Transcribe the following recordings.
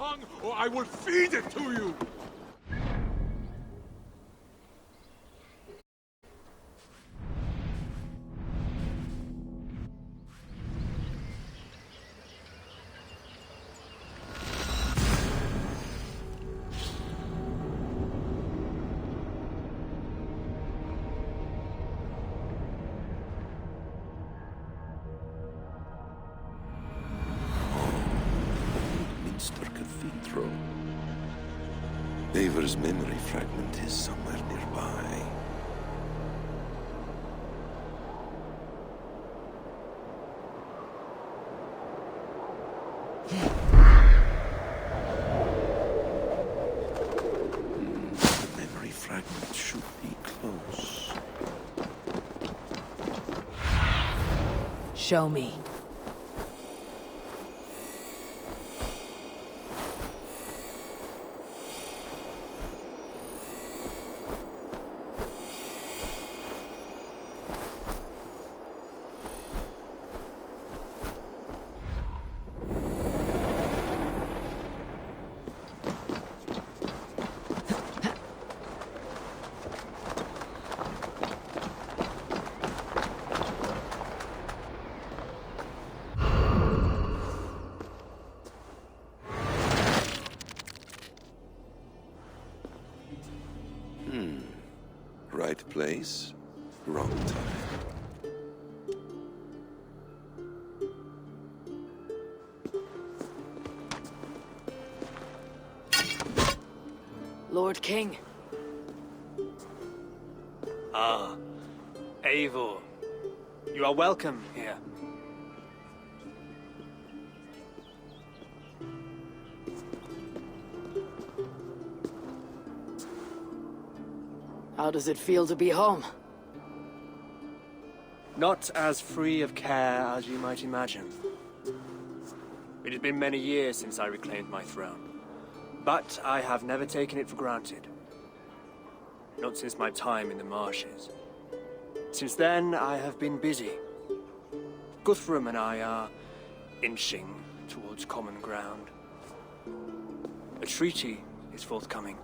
tongue, or I will feed it to you! Cathedral. Eivur's memory fragment is somewhere nearby. The memory fragment should be close. Show me. Right place, wrong time. Lord King. Ah, Eivor. You are welcome here. How does it feel to be home? Not as free of care as you might imagine. It has been many years since I reclaimed my throne, but I have never taken it for granted. Not since my time in the marshes. Since then, I have been busy. Guthrum and I are inching towards common ground. A treaty is forthcoming.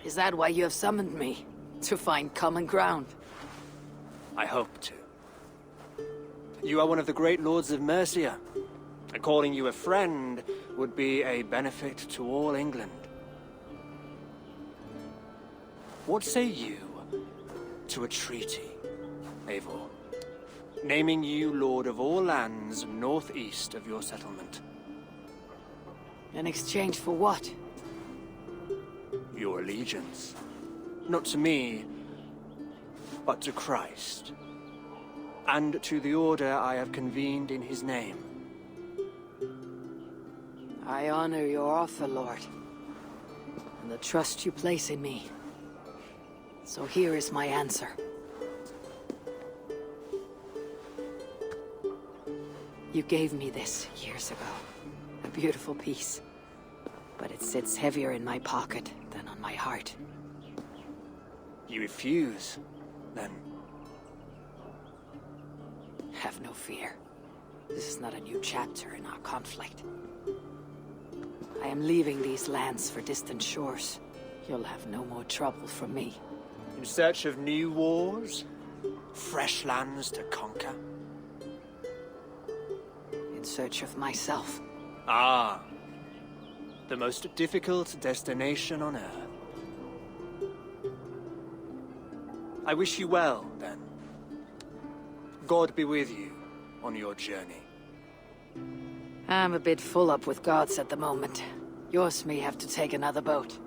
Is that why you have summoned me? To find common ground? I hope to. You are one of the great lords of Mercia, and calling you a friend would be a benefit to all England. What say you to a treaty, Eivor? Naming you lord of all lands northeast of your settlement. In exchange for what? Your allegiance. Not to me, but to Christ. And to the order I have convened in his name. I honor your offer, Lord, and the trust you place in me. So here is my answer. You gave me this years ago. A beautiful piece. But it sits heavier in my pocket than on my heart. You refuse, then? Have no fear. This is not a new chapter in our conflict. I am leaving these lands for distant shores. You'll have no more trouble from me. In search of new wars? Fresh lands to conquer? In search of myself. Ah. The most difficult destination on Earth. I wish you well, then. God be with you on your journey. I'm a bit full up with gods at the moment. Yours may have to take another boat.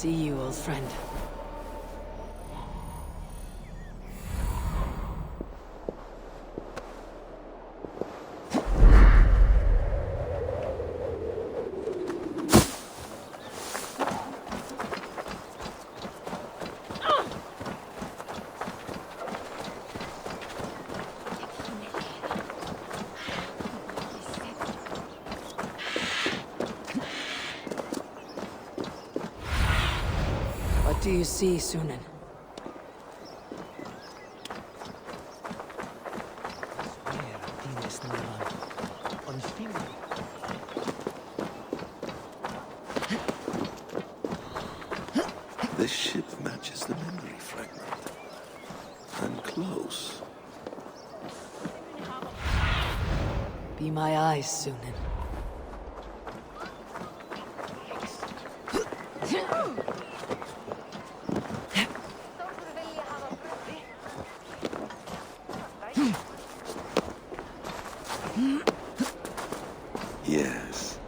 see you, old friend. What do you see, Sunan? This ship matches the memory fragment. And close. Be my eyes, Sunan. Yes,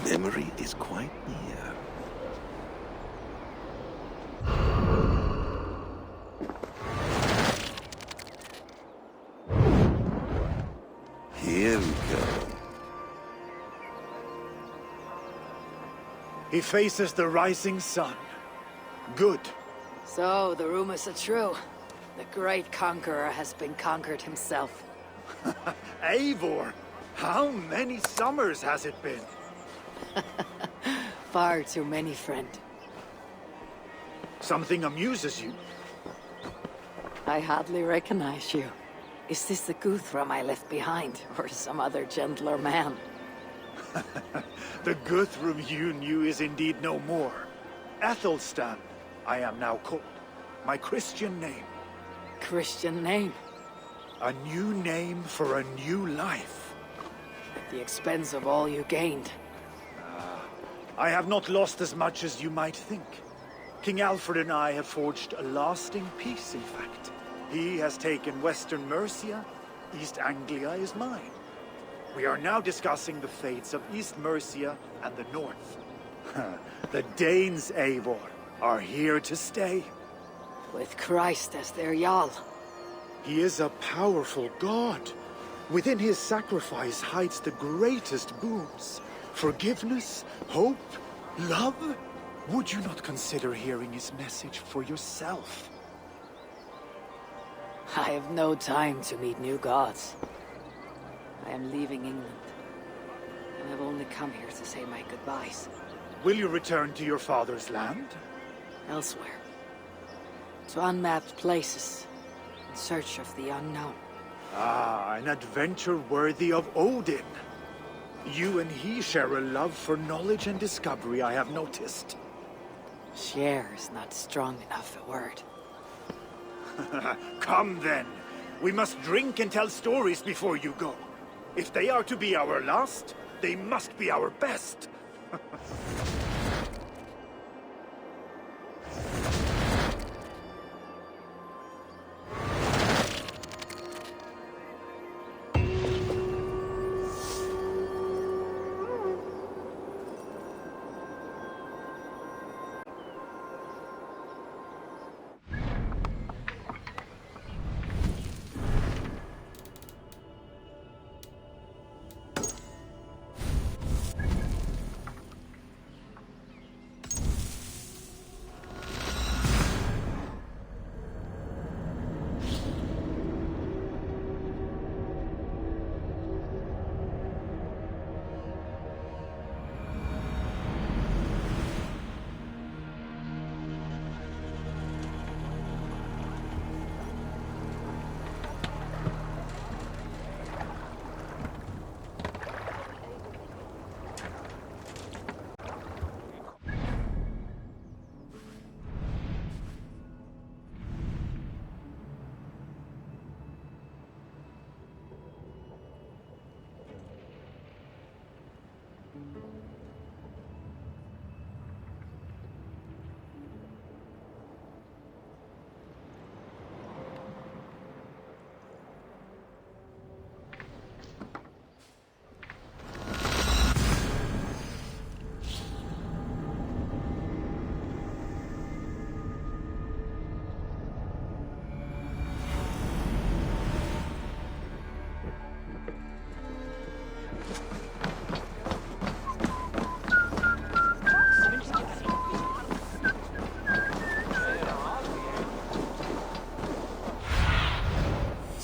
memory is quite near. Here we go. He faces the rising sun. Good. So, the rumors are true. The great conqueror has been conquered himself. Eivor, how many summers has it been? Far too many, friend. Something amuses you. I hardly recognize you. Is this the Guthrum I left behind, or some other gentler man? The Guthrum you knew is indeed no more. Athelstan, I am now called. My Christian name. Christian name, A new name for a new life. at the expense of all you gained. I have not lost as much as you might think. King Alfred and I have forged a lasting peace, in fact. He has taken Western Mercia. East Anglia is mine. We are now discussing the fates of East Mercia and the North. The Danes, Eivor, are here to stay. With Christ as their Jarl. He is a powerful god. Within his sacrifice hides the greatest boons. Forgiveness, hope, love. Would you not consider hearing his message for yourself? I have no time to meet new gods. I am leaving England. And I've only come here to say my goodbyes. Will you return to your father's land? Elsewhere. To unmapped places. In search of the unknown. Ah, an adventure worthy of Odin. You and he share a love for knowledge and discovery, I have noticed. Share is not strong enough a word. Come then. We must drink and tell stories before you go. If they are to be our last, they must be our best.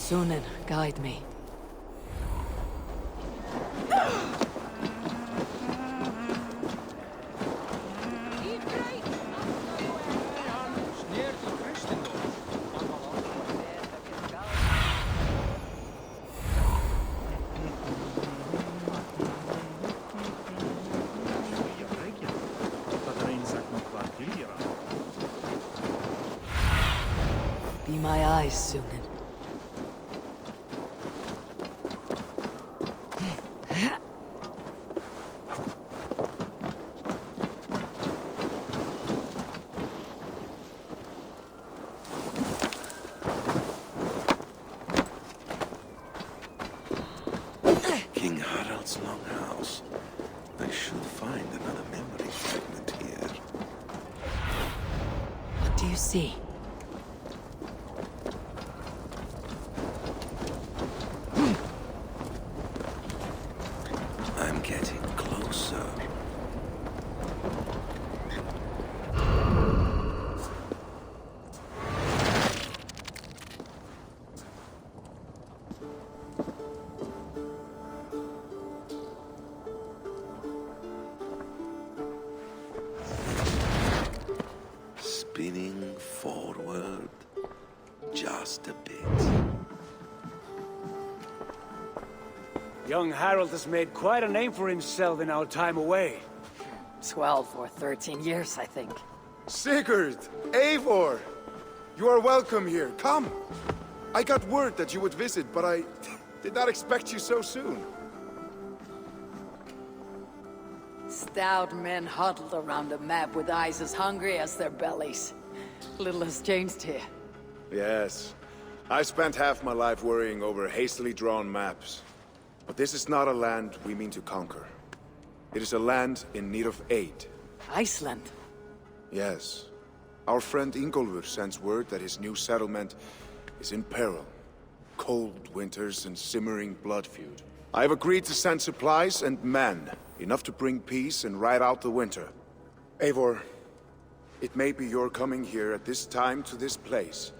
Sunan, guide me. Be my eyes, Sunan. King Harald's longhouse. I should find another memory fragment here. What do you see? I'm getting closer. Spinning forward just a bit. Young Harold has made quite a name for himself in our time away. 12 or 13 years, I think. Sigurd! Eivor! You are welcome here. Come! I got word that you would visit, but I did not expect you so soon. Stout men huddled around a map with eyes as hungry as their bellies. Little has changed here. Yes. I spent half my life worrying over hastily drawn maps. But this is not a land we mean to conquer. It is a land in need of aid. Iceland? Yes. Our friend Ingólfur sends word that his new settlement is in peril. Cold winters and simmering blood feud. I have agreed to send supplies and men, enough to bring peace and ride out the winter. Eivor, it may be your coming here at this time to this place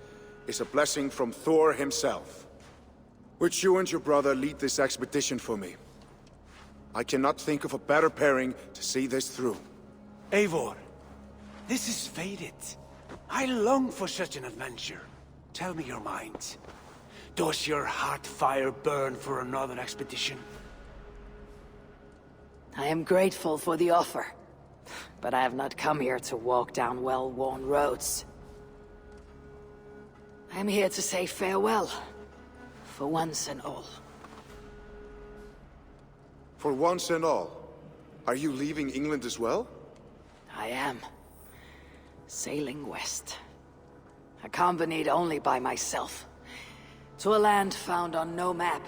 is a blessing from Thor himself. Would you and your brother lead this expedition for me? I cannot think of a better pairing to see this through. Eivor, this is fated. I long for such an adventure. Tell me your mind. Does your heart fire burn for another expedition? I am grateful for the offer, but I have not come here to walk down well-worn roads. I am here to say farewell, for once and all. For once and all, are you leaving England as well? I am. Sailing west. Accompanied only by myself. To a land found on no map.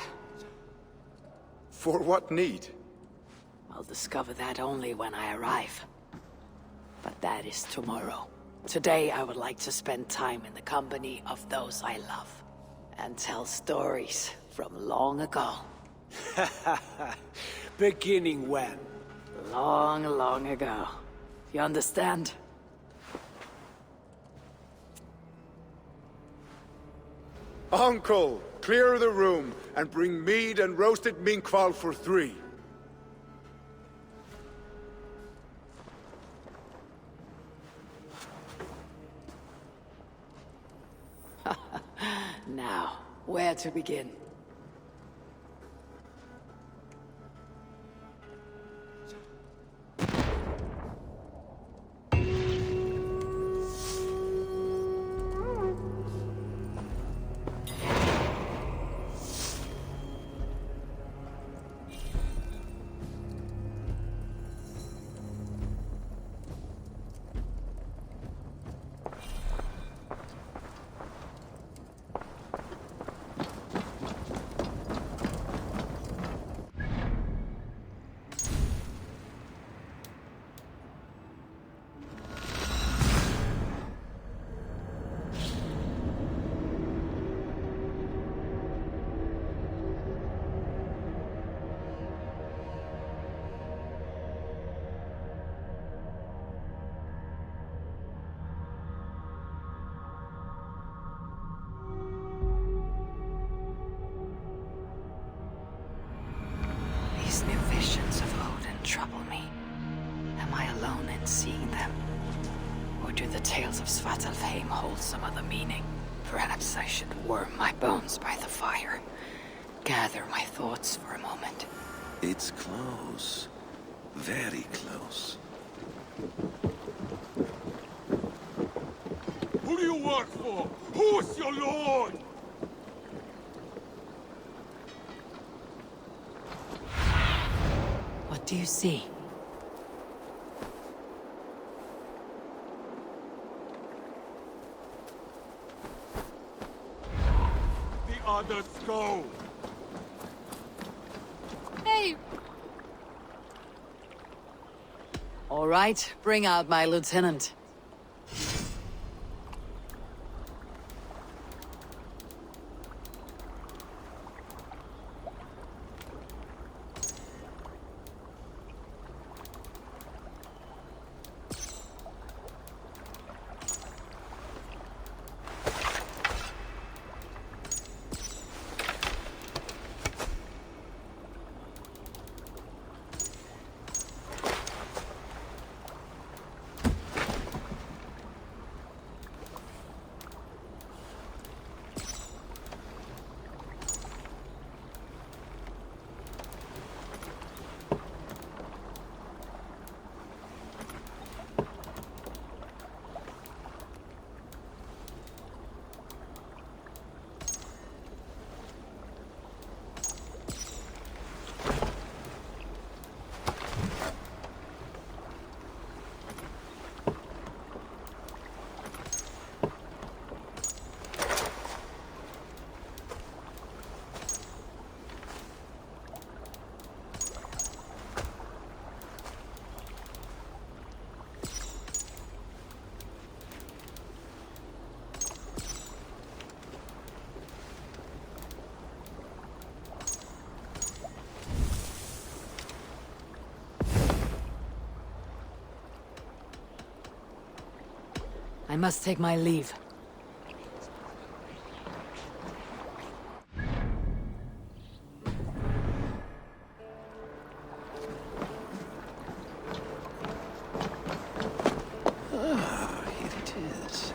For what need? I'll discover that only when I arrive. But that is tomorrow. Today I would like to spend time in the company of those I love. And tell stories from long ago. Beginning when? Long, long ago. You understand? Uncle, clear the room and bring mead and roasted minkval for 3. Now, where to begin? tales of Svartalfheim hold some other meaning. Perhaps I should warm my bones by the fire. Gather my thoughts for a moment. It's close. Very close. Who do you work for? Who's your lord? What do you see? The others go. Hey! All right, bring out my lieutenant. I must take my leave. Ah, here it is.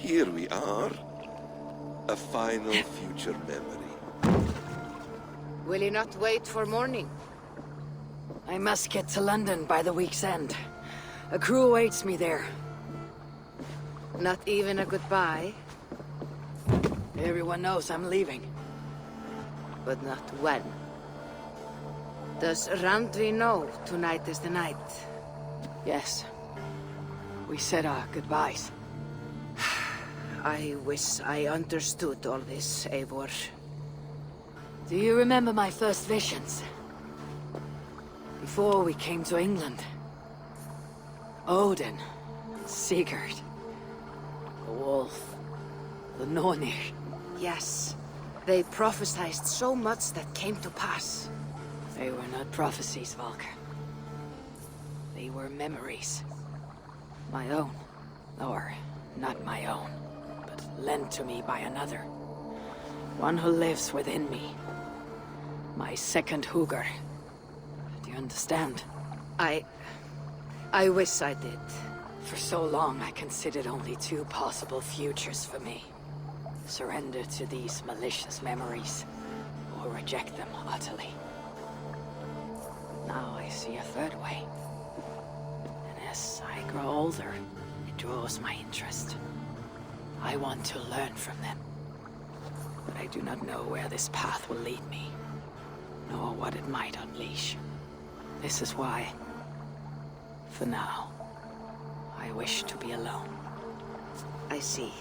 Here we are. A final future memory. Will you not wait for morning? I must get to London by the week's end. A crew awaits me there. Not even a goodbye, Everyone knows I'm leaving. but not when. Does Randvi know tonight is the night? Yes. We said our goodbyes. I wish I understood all this, Eivor. Do you remember my first visions? Before we came to England. Odin, Sigurd, the wolf, the Nornir. Yes, they prophesied so much that came to pass. They were not prophecies, Valka. They were memories. My own. Or, not my own, but lent to me by another. One who lives within me. My second Hugr. Do you understand? I wish I did. For so long, I considered only two possible futures for me. Surrender to these malicious memories, or reject them utterly. Now I see a third way. And as I grow older, it draws my interest. I want to learn from them. But I do not know where this path will lead me, nor what it might unleash. This is why, for now, I wish to be alone. I see.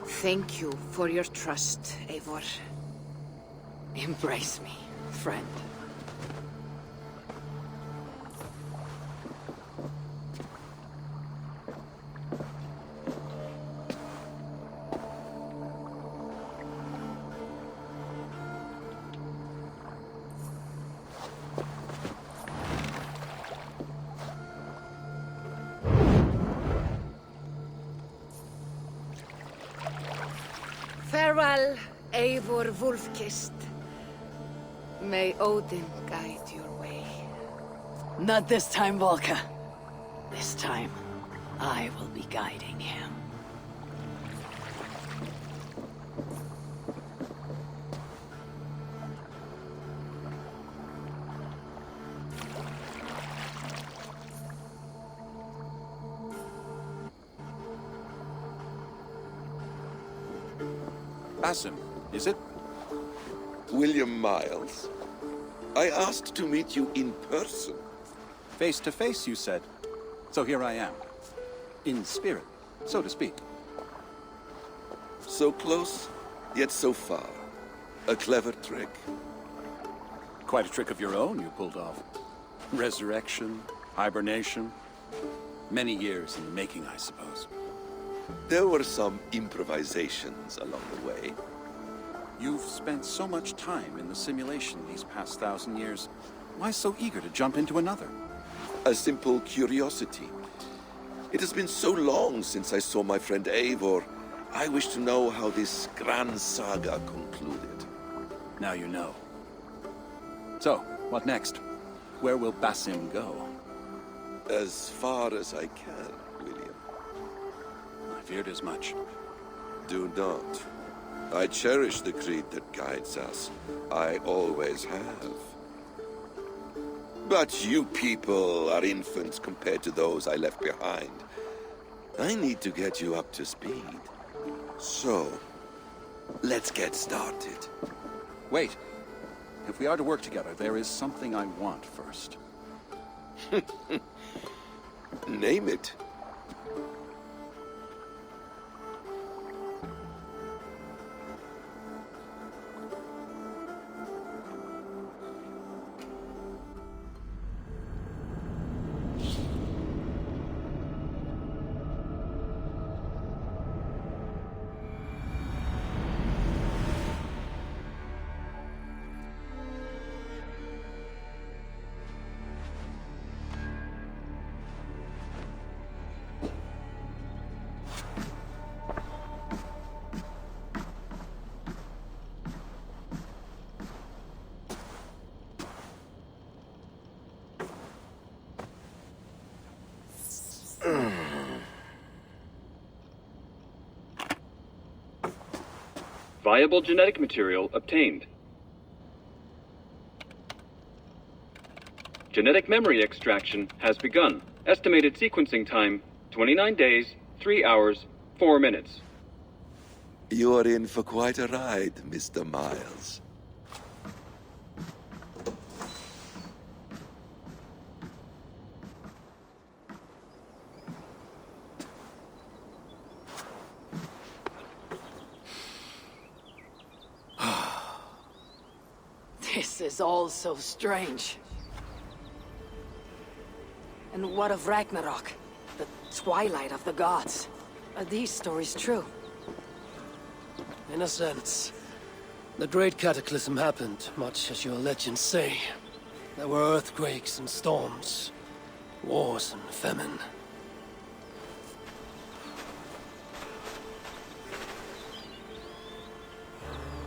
Thank you for your trust, Eivor. Embrace me, friend. Eivor Wolfkist. May Odin guide your way. Not this time, Volka. This time, I will be guiding him. Basim, is it? William Miles, I asked to meet you in person. Face to face, you said. So here I am. In spirit, so to speak. So close, yet so far. A clever trick. Quite a trick of your own you pulled off. Resurrection, hibernation. Many years in the making, I suppose. There were some improvisations along the way. You've spent so much time in the simulation these past 1,000 years. Why so eager to jump into another? A simple curiosity. It has been so long since I saw my friend Eivor. I wish to know how this grand saga concluded. Now you know. So, what next? Where will Basim go? As far as I can, William. I feared as much. Do not. I cherish the creed that guides us. I always have. But you people are infants compared to those I left behind. I need to get you up to speed. So, let's get started. Wait. If we are to work together, there is something I want first. Name it. Viable genetic material obtained. Genetic memory extraction has begun. Estimated sequencing time, 29 days, 3 hours, 4 minutes. You are in for quite a ride, Mr. Miles. This is all so strange. And what of Ragnarok? The twilight of the gods? Are these stories true? In a sense. The Great Cataclysm happened, much as your legends say. There were earthquakes and storms, wars and famine.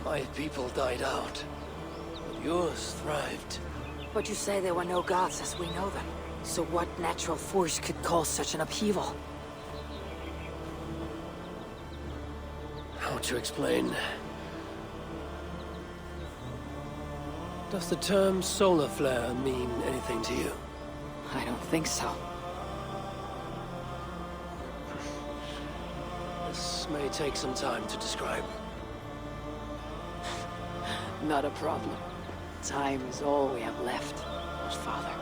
My people died out, but yours thrived. But you say there were no gods as we know them. So what natural force could cause such an upheaval? How to explain? Does the term solar flare mean anything to you? I don't think so. This may take some time to describe. Not a problem. Time is all we have left, Father.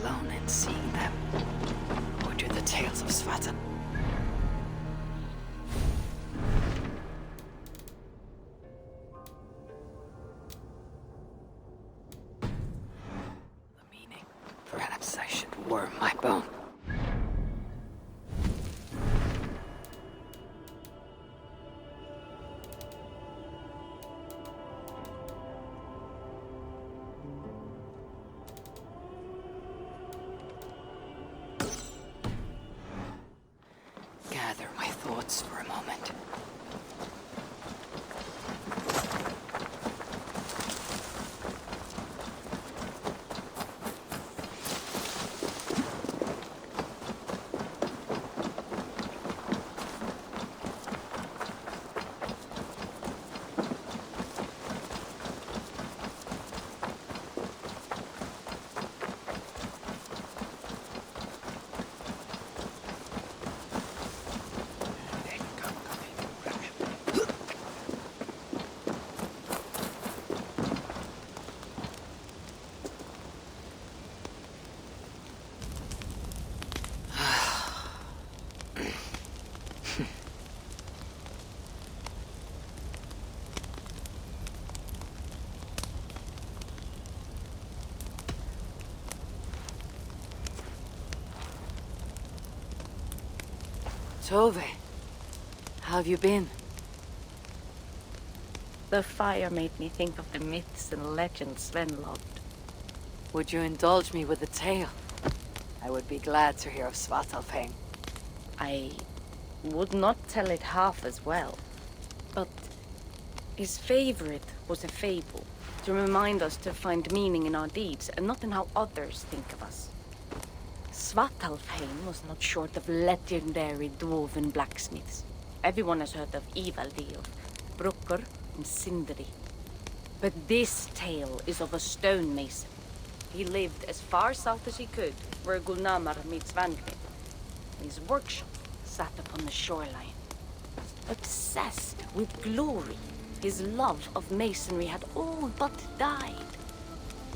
alone in seeing them? Or do the tales of Svartalf? The meaning. Perhaps I should worm my bone. Gather my thoughts for a moment. Tove, how have you been? The fire made me think of the myths and legends Sven loved. Would you indulge me with a tale? I would be glad to hear of Svartalfheim. I would not tell it half as well, but his favorite was a fable, to remind us to find meaning in our deeds and not in how others think of us. Svartalfheim was not short of legendary dwarven blacksmiths. Everyone has heard of Ivaldi, of Brucker and Sindri. But this tale is of a stonemason. He lived as far south as he could, where Gulnamar meets Vangrid. His workshop sat upon the shoreline. Obsessed with glory, his love of masonry had all but died.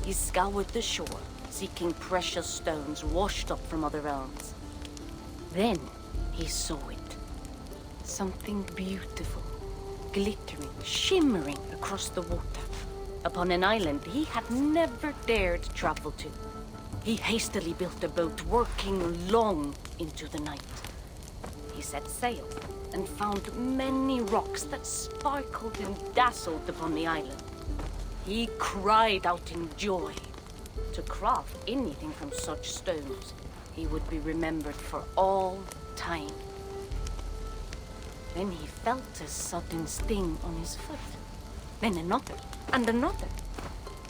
He scoured the shore, seeking precious stones washed up from other realms. Then he saw it. Something beautiful, glittering, shimmering across the water, upon an island he had never dared travel to. He hastily built a boat, working long into the night. He set sail and found many rocks that sparkled and dazzled upon the island. He cried out in joy. To craft anything from such stones, he would be remembered for all time. Then he felt a sudden sting on his foot. Then another, and another.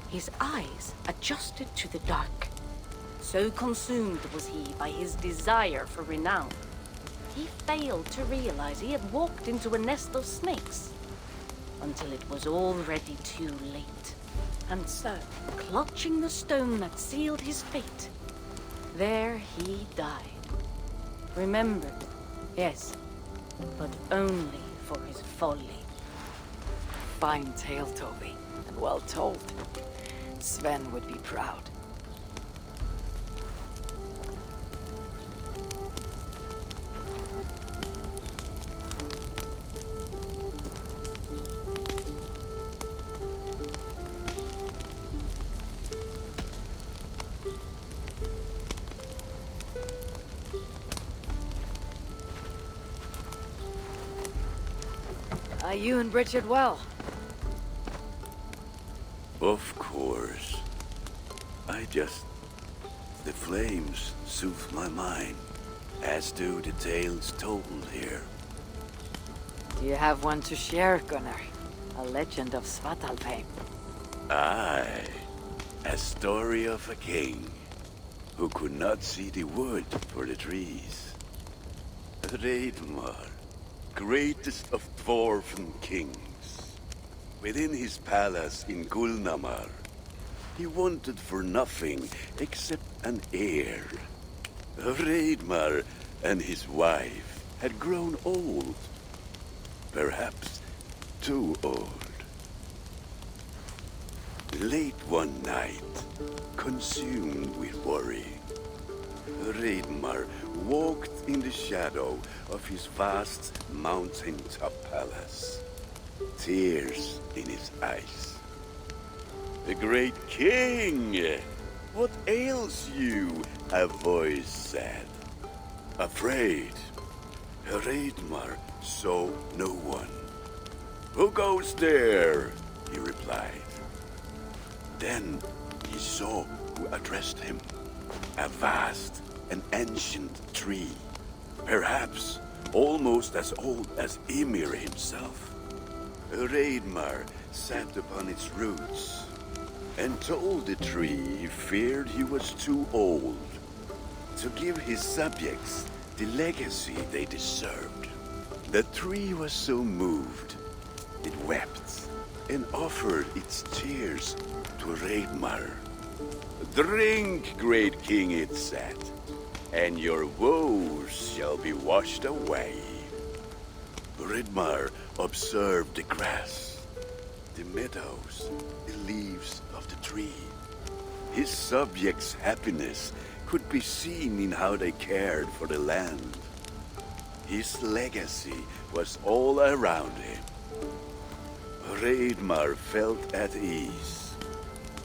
His eyes adjusted to the dark. So consumed was he by his desire for renown, he failed to realize he had walked into a nest of snakes, until it was already too late. And so, clutching the stone that sealed his fate, there he died. Remembered, yes, but only for his folly. Fine tale, Tove, and well told. Sven would be proud. Are you and Bridget well? Of course. The flames soothe my mind, as do the tales told here. Do you have one to share, Gunnar? A legend of Svartalfheim. Aye, a story of a king who could not see the wood for the trees. Reidmar, greatest of dwarven kings. Within his palace in Gulnamar, he wanted for nothing except an heir. Reidmar and his wife had grown old. Perhaps too old. Late one night, consumed with worry, Reidmar walked in the shadow of his vast mountain-top palace, tears in his eyes. "The great king! What ails you?" a voice said. Afraid, Reidmar saw no one. "Who goes there?" he replied. Then he saw who addressed him. A vast and ancient tree, perhaps almost as old as Ymir himself. Reidmar sat upon its roots and told the tree he feared he was too old to give his subjects the legacy they deserved. The tree was so moved, it wept and offered its tears to Reidmar. "Drink, great king," it said, "and your woes shall be washed away." Reidmar observed the grass, the meadows, the leaves of the tree. His subjects' happiness could be seen in how they cared for the land. His legacy was all around him. Reidmar felt at ease,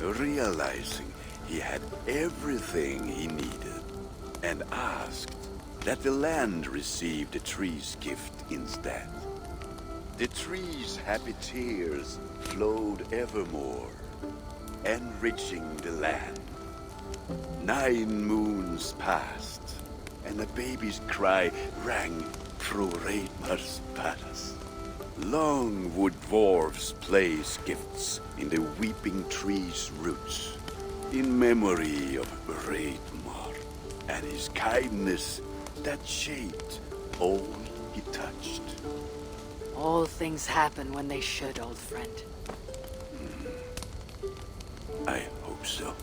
realizing he had everything he needed, and asked that the land receive the tree's gift instead. The tree's happy tears flowed evermore, enriching the land. 9 moons passed, and a baby's cry rang through Reidmar's palace. Long would dwarves place gifts in the weeping tree's roots, in memory of Reidmar and his kindness that shaped all he touched. All things happen when they should, old friend. I hope so.